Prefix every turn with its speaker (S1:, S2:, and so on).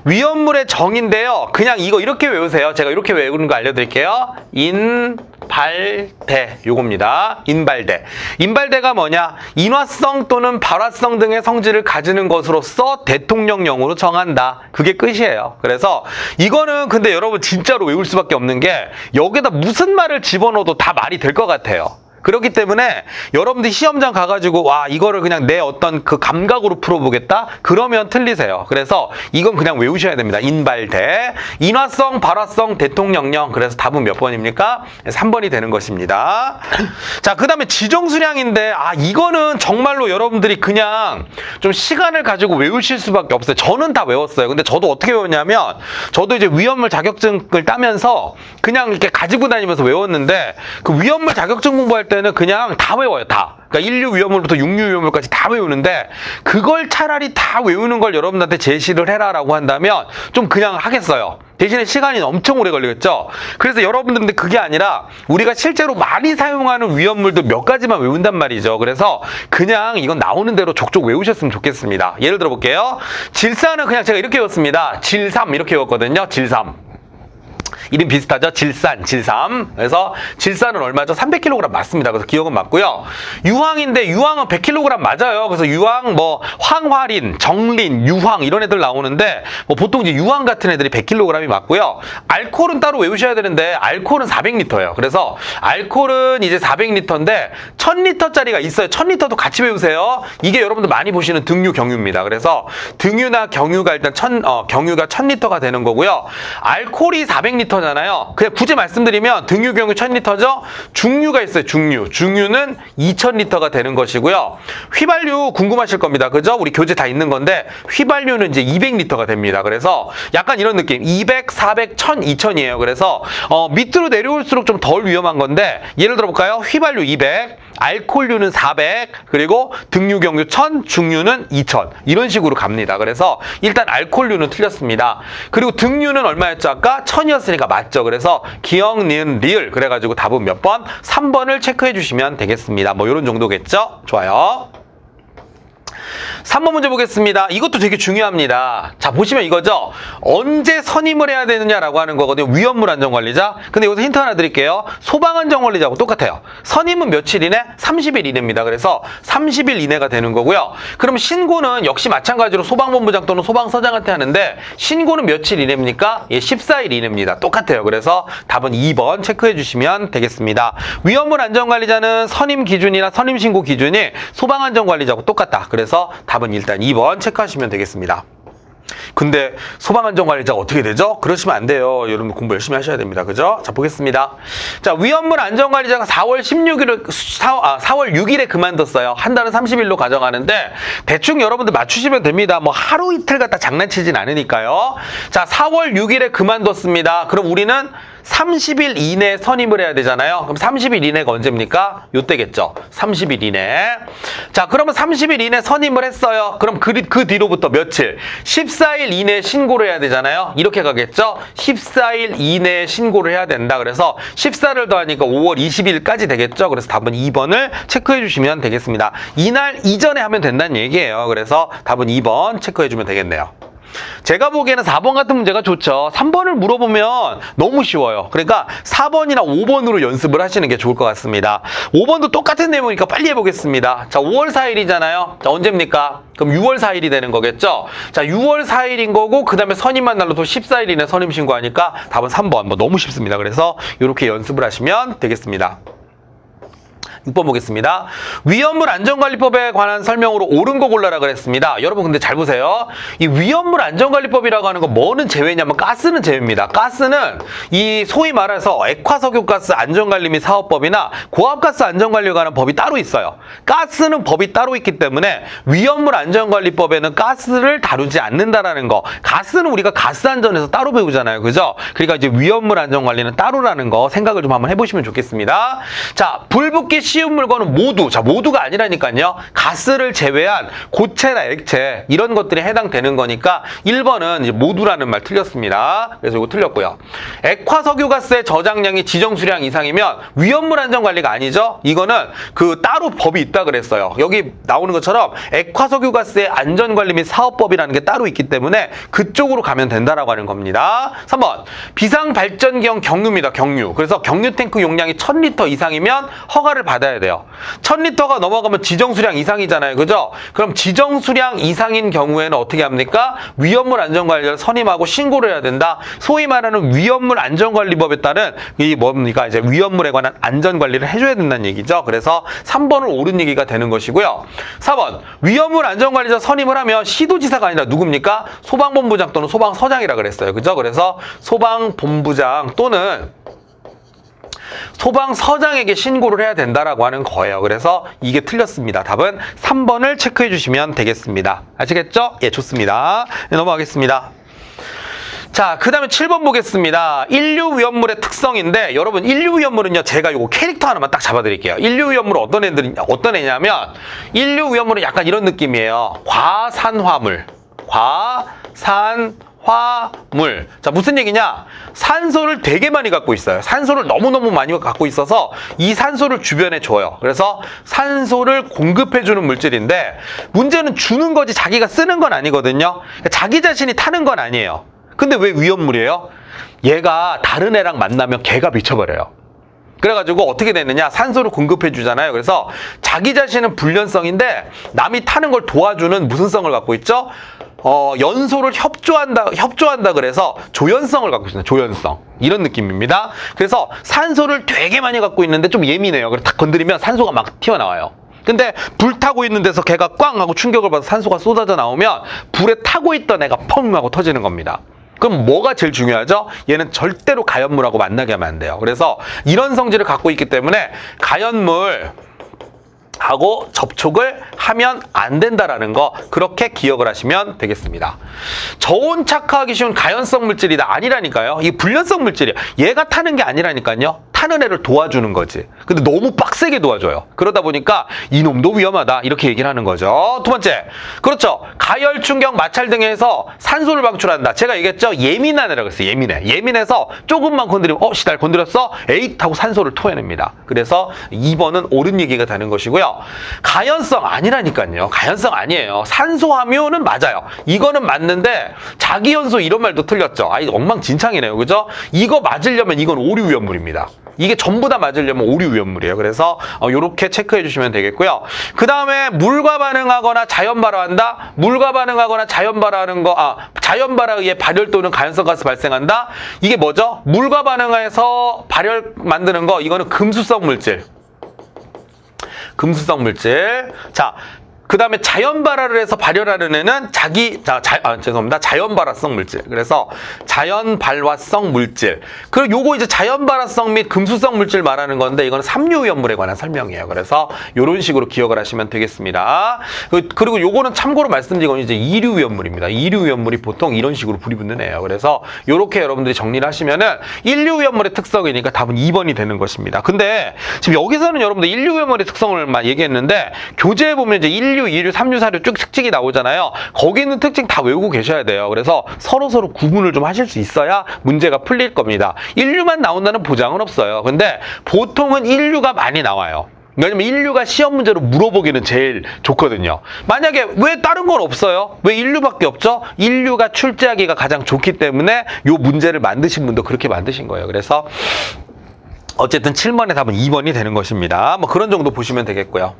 S1: 위험물의 정의인데요. 그냥 이거 이렇게 외우세요. 제가 이렇게 외우는 거 알려드릴게요. 인발대, 요겁니다. 인발대. 인발대가 뭐냐? 인화성 또는 발화성 등의 성질을 가지는 것으로서 대통령령으로 정한다. 그게 끝이에요. 그래서 이거는 근데 여러분 진짜로 외울 수밖에 없는 게 여기다 무슨 말을 집어넣어도 다 말이 될 것 같아요. 그렇기 때문에 여러분들 시험장 가가지고 와 이거를 그냥 내 어떤 그 감각으로 풀어보겠다? 그러면 틀리세요. 그래서 이건 그냥 외우셔야 됩니다. 인발대, 인화성, 발화성, 대통령령. 그래서 답은 몇 번입니까? 3번이 되는 것입니다. 자, 그 다음에 지정수량인데 이거는 정말로 여러분들이 그냥 좀 시간을 가지고 외우실 수밖에 없어요. 저는 다 외웠어요. 근데 저도 어떻게 외웠냐면 저도 이제 위험물 자격증을 따면서 그냥 이렇게 가지고 다니면서 외웠는데 그 위험물 자격증 공부할 때는 그냥 다 외워요. 다. 그러니까 1류 위험물부터 6류 위험물까지 다 외우는데 그걸 차라리 다 외우는 걸 여러분한테 제시를 해라라고 한다면 좀 그냥 하겠어요. 대신에 시간이 엄청 오래 걸리겠죠. 그래서 여러분들은 그게 아니라 우리가 실제로 많이 사용하는 위험물도 몇 가지만 외운단 말이죠. 그래서 그냥 이건 나오는 대로 족족 외우셨으면 좋겠습니다. 예를 들어 볼게요. 질산은 그냥 제가 이렇게 외웠습니다. 질삼 이렇게 외웠거든요. 질삼. 이름 비슷하죠? 질산, 질삼. 그래서 질산은 얼마죠? 300kg 맞습니다. 그래서 기억은 맞고요. 유황인데 유황은 100kg 맞아요. 그래서 유황, 뭐 황화린, 정린, 유황 이런 애들 나오는데 뭐 보통 이제 유황 같은 애들이 100kg이 맞고요. 알코올은 따로 외우셔야 되는데 알코올은 400L예요. 그래서 알코올은 이제 400L인데 1000L짜리가 있어요. 1000L도 같이 외우세요. 이게 여러분들 많이 보시는 등유, 경유입니다. 그래서 등유나 경유가 일단 경유가 1000L가 되는 거고요. 알코올이 400L잖아요. 그냥 굳이 말씀드리면 등유, 경유 1000L죠. 중유가 있어요. 중유는 2000L가 되는 것이고요. 휘발유 궁금하실 겁니다. 그죠? 우리 교재 다 있는 건데 휘발유는 이제 200L가 됩니다. 그래서 약간 이런 느낌. 200, 400, 1000, 2000이에요. 그래서 밑으로 내려올수록 좀 덜 위험한 건데 예를 들어 볼까요? 휘발유 200, 알코올류는 400, 그리고 등유, 경유 1000, 중유는 2000 이런 식으로 갑니다. 그래서 일단 알코올류는 틀렸습니다. 그리고 등유는 얼마였죠? 아까 1000이었으니까 맞죠. 그래서 기억, 니은, 리을 그래가지고 답은 몇 번? 3번을 체크해 주시면 되겠습니다. 뭐 이런 정도겠죠? 좋아요. 3번 문제 보겠습니다. 이것도 되게 중요합니다. 자, 보시면 이거죠. 언제 선임을 해야 되느냐라고 하는 거거든요. 위험물 안전관리자. 근데 여기서 힌트 하나 드릴게요. 소방안전관리자하고 똑같아요. 선임은 며칠 이내? 30일 이내입니다. 그래서 30일 이내가 되는 거고요. 그럼 신고는 역시 마찬가지로 소방본부장 또는 소방서장한테 하는데 신고는 며칠 이내입니까? 예, 14일 이내입니다. 똑같아요. 그래서 답은 2번 체크해 주시면 되겠습니다. 위험물 안전관리자는 선임 기준이나 선임 신고 기준이 소방안전관리자하고 똑같다. 그래서 답은 일단 2번 체크하시면 되겠습니다. 근데 소방안전관리자가 어떻게 되죠? 그러시면 안 돼요. 여러분 공부 열심히 하셔야 됩니다. 그죠? 자, 보겠습니다. 자, 위험물 안전관리자가 4월 6일에 그만뒀어요. 한 달은 30일로 가져가는데 대충 여러분들 맞추시면 됩니다. 뭐 하루 이틀 갖다 장난치진 않으니까요. 자, 4월 6일에 그만뒀습니다. 그럼 우리는 30일 이내에 선임을 해야 되잖아요. 그럼 30일 이내가 언제입니까? 요때겠죠. 30일 이내. 자, 그러면 30일 이내 선임을 했어요. 그럼 그 뒤로부터 며칠? 14일 이내에 신고를 해야 되잖아요. 이렇게 가겠죠. 14일 이내에 신고를 해야 된다. 그래서 14를 더하니까 5월 20일까지 되겠죠. 그래서 답은 2번을 체크해 주시면 되겠습니다. 이날 이전에 하면 된다는 얘기예요. 그래서 답은 2번 체크해 주면 되겠네요. 제가 보기에는 4번 같은 문제가 좋죠. 3번을 물어보면 너무 쉬워요. 그러니까 4번이나 5번으로 연습을 하시는 게 좋을 것 같습니다. 5번도 똑같은 내용이니까 빨리 해보겠습니다. 자, 5월 4일이잖아요. 자, 언제입니까? 그럼 6월 4일이 되는 거겠죠? 자, 6월 4일인 거고 그 다음에 선임만 날로 또 14일 이내 선임 신고하니까 답은 3번. 뭐 너무 쉽습니다. 그래서 이렇게 연습을 하시면 되겠습니다. 6번 보겠습니다. 위험물 안전관리법에 관한 설명으로 옳은 거 골라라 그랬습니다. 여러분 근데 잘 보세요. 이 위험물 안전관리법이라고 하는 거 뭐는 제외냐면 가스는 제외입니다. 가스는 이 소위 말해서 액화석유가스 안전관리 및 사업법이나 고압가스 안전관리에 관한 법이 따로 있어요. 가스는 법이 따로 있기 때문에 위험물 안전관리법에는 가스를 다루지 않는다라는 거. 가스는 우리가 가스안전에서 따로 배우잖아요. 그죠? 그러니까 이제 위험물 안전관리는 따로라는 거 생각을 좀 한번 해보시면 좋겠습니다. 자, 불 붙기 쉬운 물건은 모두, 자, 모두가 아니라니까요. 가스를 제외한 고체나 액체 이런 것들이 해당되는 거니까 1번은 이제 모두라는 말 틀렸습니다. 그래서 이거 틀렸고요. 액화석유가스의 저장량이 지정 수량 이상이면 위험물 안전관리가 아니죠. 이거는 그 따로 법이 있다 그랬어요. 여기 나오는 것처럼 액화석유가스의 안전관리 및 사업법이라는 게 따로 있기 때문에 그쪽으로 가면 된다라고 하는 겁니다. 3번 비상발전기형 경유입니다. 경유. 그래서 경유 탱크 용량이 1000리터 이상이면 허가를 받아야 돼요. 1000리터가 넘어가면 지정 수량 이상이잖아요. 그죠? 그럼 지정 수량 이상인 경우에는 어떻게 합니까? 위험물 안전관리를 선임하고 신고를 해야 된다. 소위 말하는 위험물 안전관리법에 따른 이 뭡니까? 이제 위험물에 관한 안전관리를 해줘야 된다는 얘기죠. 그래서 3번을 옳은 얘기가 되는 것이고요. 4번 위험물 안전관리자 선임을 하면 시도지사가 아니라 누굽니까? 소방본부장 또는 소방서장이라 그랬어요. 그죠? 그래서 소방본부장 또는 소방서장에게 신고를 해야 된다라고 하는 거예요. 그래서 이게 틀렸습니다. 답은 3번을 체크해 주시면 되겠습니다. 아시겠죠? 예, 좋습니다. 네, 넘어가겠습니다. 자, 그 다음에 7번 보겠습니다. 인류위험물의 특성인데, 여러분, 인류위험물은요, 제가 이거 캐릭터 하나만 딱 잡아드릴게요. 인류위험물은 어떤 애냐면, 인류위험물은 약간 이런 느낌이에요. 과산화물. 과산화물. 자, 무슨 얘기냐? 산소를 되게 많이 갖고 있어요. 산소를 너무너무 많이 갖고 있어서 이 산소를 주변에 줘요. 그래서 산소를 공급해주는 물질인데, 문제는 주는 거지 자기가 쓰는 건 아니거든요. 자기 자신이 타는 건 아니에요. 근데 왜 위험물이에요? 얘가 다른 애랑 만나면 걔가 미쳐버려요. 그래가지고 어떻게 되느냐? 산소를 공급해 주잖아요. 그래서 자기 자신은 불연성인데 남이 타는 걸 도와주는 무슨 성을 갖고 있죠? 연소를 협조한다 그래서 조연성을 갖고 있습니다. 조연성. 이런 느낌입니다. 그래서 산소를 되게 많이 갖고 있는데 좀 예민해요. 그래서 탁 건드리면 산소가 막 튀어나와요. 근데 불 타고 있는 데서 걔가 꽝 하고 충격을 받아서 산소가 쏟아져 나오면 불에 타고 있던 애가 펑 하고 터지는 겁니다. 그럼 뭐가 제일 중요하죠? 얘는 절대로 가연물하고 만나게 하면 안 돼요. 그래서 이런 성질을 갖고 있기 때문에 가연물 하고 접촉을 하면 안 된다라는 거 그렇게 기억을 하시면 되겠습니다. 저온착화하기 쉬운 가연성 물질이다. 아니라니까요. 이게 불연성 물질이에요. 얘가 타는 게 아니라니까요. 타는 애를 도와주는 거지. 근데 너무 빡세게 도와줘요. 그러다 보니까 이놈도 위험하다. 이렇게 얘기를 하는 거죠. 두 번째. 그렇죠. 가열, 충격, 마찰 등에서 산소를 방출한다. 제가 얘기했죠. 예민한 애라고 했어요. 예민해. 예민해서 조금만 건드리면 날 건드렸어? 에잇 하고 산소를 토해냅니다. 그래서 2번은 옳은 얘기가 되는 것이고요. 가연성 아니라니까요. 가연성 아니에요. 산소 함유는 맞아요. 이거는 맞는데 자기연소 이런 말도 틀렸죠. 엉망진창이네요. 그죠? 이거 맞으려면 이건 오류 위험물입니다. 이게 전부 다 맞으려면 오류 위험물이에요. 그래서 요렇게 체크해 주시면 되겠고요. 그 다음에 물과 반응하거나 자연 발화한다. 물과 반응하거나 자연 발화하는 거, 자연 발화에 의해 발열 또는 가연성 가스 발생한다. 이게 뭐죠? 물과 반응해서 발열 만드는 거, 이거는 금수성 물질. 금수성 물질. 자, 그 다음에 자연 발화를 해서 발열하는 애는 자연 발화성 물질. 그래서 자연 발화성 물질. 그리고 요거 이제 자연 발화성 및 금수성 물질 말하는 건데 이거는 삼류 위험물에 관한 설명이에요. 그래서 요런 식으로 기억을 하시면 되겠습니다. 그리고 요거는 참고로 말씀드린 건 이제 이류 위험물입니다. 이류 위험물이 보통 이런 식으로 불이 붙는 애예요. 그래서 요렇게 여러분들이 정리를 하시면은 인류 위험물의 특성이니까 답은 2번이 되는 것입니다. 근데 지금 여기서는 여러분들 인류 위험물의 특성을 막 얘기했는데 교재에 보면 이제 1류, 2류, 3류, 4류 쭉 특징이 나오잖아요. 거기 있는 특징 다 외우고 계셔야 돼요. 그래서 서로 구분을 좀 하실 수 있어야 문제가 풀릴 겁니다. 1류만 나온다는 보장은 없어요. 근데 보통은 1류가 많이 나와요. 왜냐면 1류가 시험 문제로 물어보기는 제일 좋거든요. 만약에 왜 다른 건 없어요? 왜 1류밖에 없죠? 1류가 출제하기가 가장 좋기 때문에 요 문제를 만드신 분도 그렇게 만드신 거예요. 그래서 어쨌든 7번의 답은 2번이 되는 것입니다. 뭐 그런 정도 보시면 되겠고요.